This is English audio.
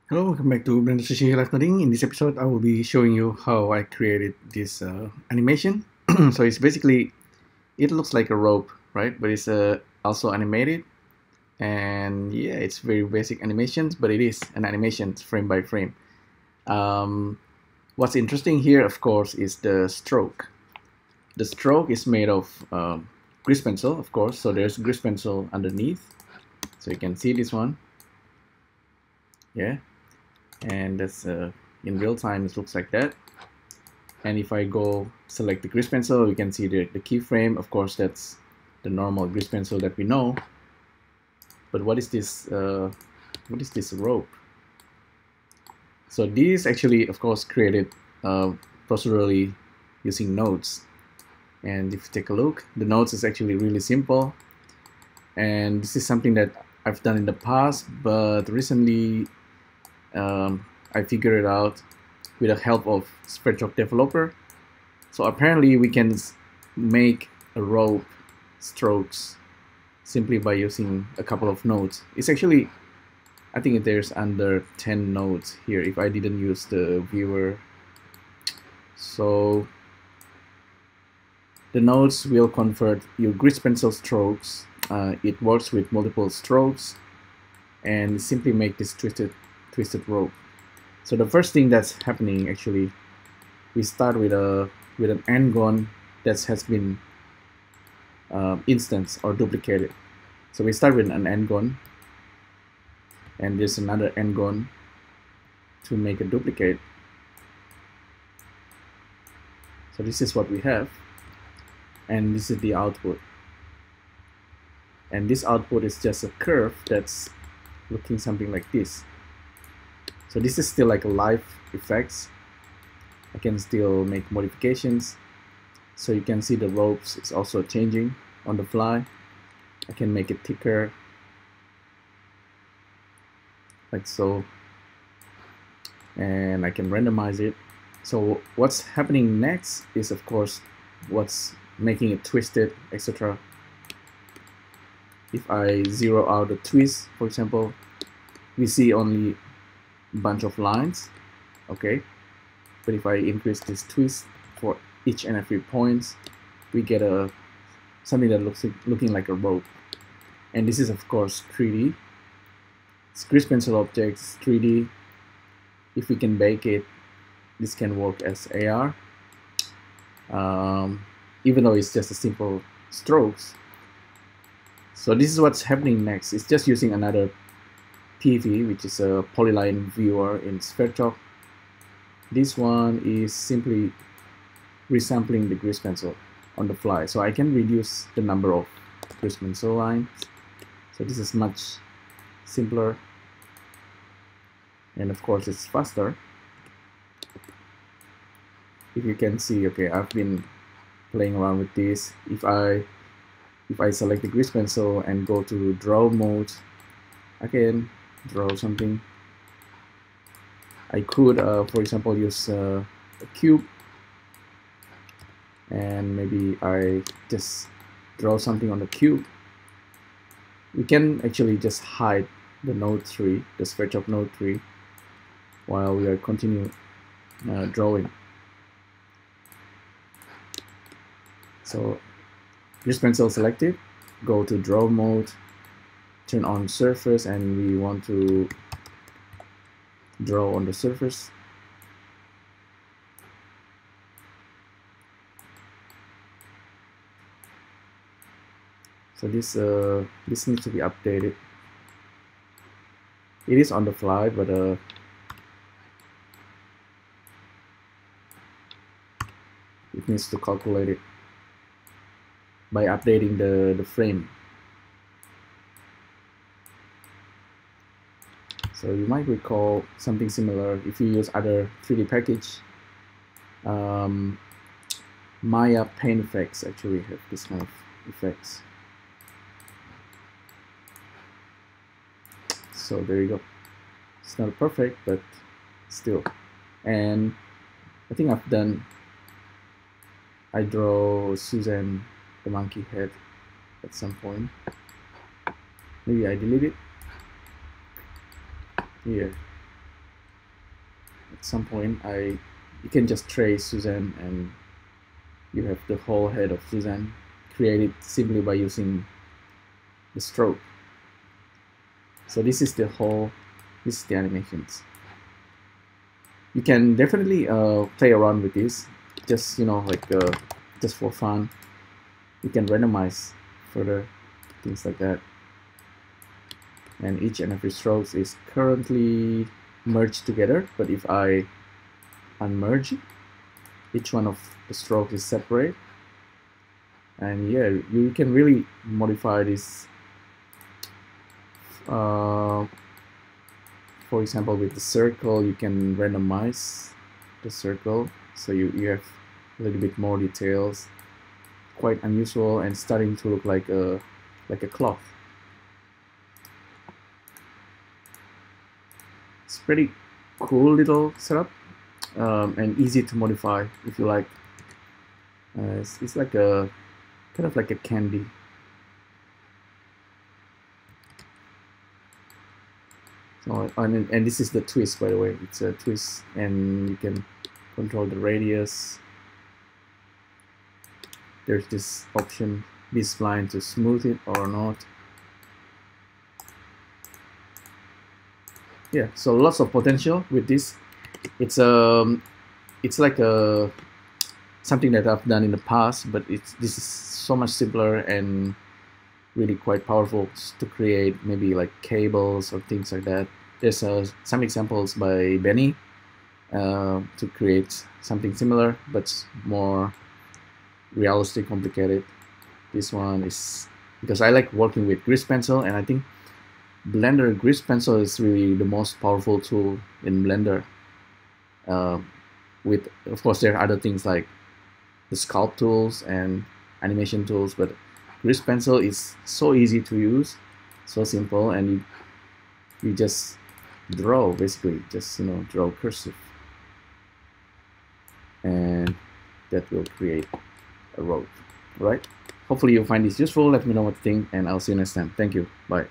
Hello, welcome back to Blender Sushi LiveEnoDing. In this episode, I will be showing you how I created this animation. So it's basically, it looks like a rope, right? But it's also animated. And yeah, it's very basic animations, but it is an animation frame by frame. What's interesting here, of course, is the stroke. The stroke is made of grease pencil, of course. So there's grease pencil underneath. So you can see this one. Yeah. And that's in real time it looks like that. And if I go select the grease pencil, we can see the keyframe. Of course, that's the normal grease pencil that we know. But what is this rope? So this actually, of course, created procedurally using nodes. And if you take a look, the nodes is actually really simple. And this is something that I've done in the past, but recently I figured it out with the help of SVerchok developer. So apparently we can make a rope strokes simply by using a couple of nodes. It's actually, I think there's under 10 nodes here if I didn't use the viewer. So the nodes will convert your grease pencil strokes. It works with multiple strokes and simply make this twisted rope. So the first thing that's happening, actually, we start with an end gun that has been instanced or duplicated. So we start with an end gun, and there's another end gun to make a duplicate. So this is what we have, and this is the output. And this output is just a curve that's looking something like this. So this is still like a live effects. I can still make modifications. So you can see the ropes is also changing on the fly. I can make it thicker, like so. And I can randomize it. So what's happening next is, of course, what's making it twisted, etc. If I zero out the twist, for example, we see only bunch of lines, okay, but if I increase this twist for each and every point, we get something that looking like a rope. And this is, of course, 3D. It's grease pencil objects, 3D. If we can bake it, this can work as AR, even though it's just a simple strokes. So this is what's happening next. It's just using another PV, which is a polyline viewer in SVerchok. This one is simply resampling the grease pencil on the fly. So I can reduce the number of grease pencil lines. So this is much simpler. And of course it's faster. If you can see, okay, I've been playing around with this. If I select the grease pencil and go to draw mode, I can draw something. I could, for example, use a cube, and maybe I just draw something on the cube. We can actually just hide the node 3, the SVerchok node 3, while we are continue drawing. So grease pencil selected, go to draw mode, turn on surface, and we want to draw on the surface. So this needs to be updated. It is on the fly, but it needs to calculate it by updating the frame. So you might recall something similar if you use other 3D package. Maya paint effects actually have this kind of effects. So there you go. It's not perfect, but still. And I think I draw Susan the monkey head at some point. Maybe I delete it here. at some point you can just trace Suzanne, and you have the whole head of Suzanne created simply by using the stroke. So this is the animations. You can definitely play around with this, just just for fun. You can randomize further, things like that. And each and every strokes is currently merged together, but if I unmerge it, each one of the strokes is separate. And yeah, you can really modify this. For example, with the circle, you can randomize the circle, so you have a little bit more details. Quite unusual and starting to look like a cloth. It's pretty cool little setup, and easy to modify if you like. It's like a kind of like a candy. So, and this is the twist, by the way. It's a twist, and you can control the radius. There's this option, this spline, to smooth it or not. Yeah, so lots of potential with this. It's like something that I've done in the past, but this is so much simpler and really quite powerful to create maybe like cables or things like that. There's some examples by Benny to create something similar, but more realistic, complicated. This one is because I like working with grease pencil, and I think Blender grease pencil is really the most powerful tool in Blender. With, of course, there are other things like the sculpt tools and animation tools, but grease pencil is so easy to use, so simple, and you just draw, basically, just draw cursive, and that will create a road. Right? Hopefully you'll find this useful. Let me know what you think, and I'll see you next time. Thank you. Bye.